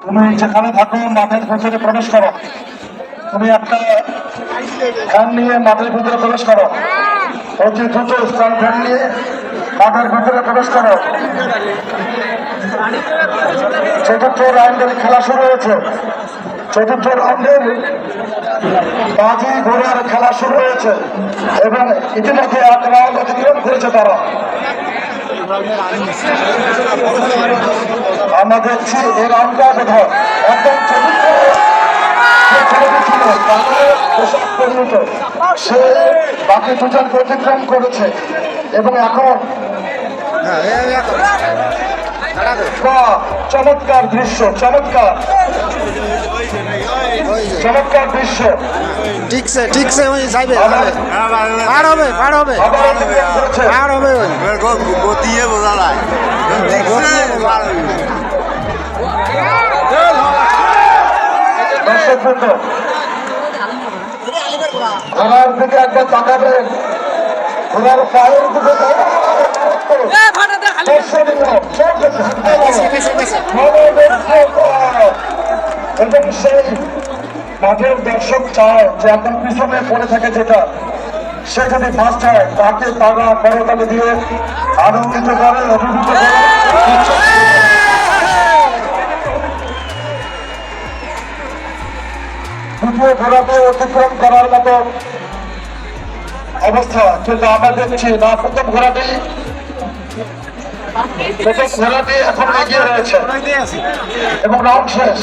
তুমি যেখানে থাকো মাঠের ভেতরে প্রবেশ করো। তুমি একটা ফ্যান নিয়ে মাঠের ভেতরে প্রবেশ করো। অতি দ্রুত স্ট্যান্ড ফ্যান নিয়ে মাঠের ভেতরে প্রবেশ করো। চতুর্থ রাউন্ডের খেলা শুরু হয়েছে। চতুর্থ রাউন্ডের বাজি ঘোড়ার খেলা শুরু হয়েছে এবং ইতিমধ্যে 8 রাউন্ড অতিক্রম করেছে তারা। আমরা দেখছি এই রাউন্ডটা বোধ হয় একদম চতুর্থ ছিল পোশাক পরিণত, সে বাকি দুজনকে অতিক্রম করেছে এবং এখন চমৎকার দৃশ্য, চমৎকার চমৎকার দৃশ্য। ঠিকছে ঠিকছে ওই যাইবে পার হবে পার হবে পার হবে ওই গতিয়ে বোঝা যায় দর্শকবৃন্দ ঘোড়ার দিকে একবার তাকাবেন, ঘোড়ার পায়ের দিকে এবং সেই মাঠের দর্শক চায় যে এখন পিছনে পড়ে থাকে যেটা, সে যদি ফার্স্ট হয় তাকে তারা করতালি দিয়ে আনন্দিত করে, অভিভূত করে। দ্বিতীয় ঘোড়াতে অতিক্রম করার মতো অবস্থা, কিন্তু আমরা দেখছি না প্রথম ঘোড়াটি এখন এগিয়ে রয়েছে এবং রাউন্ড শেষ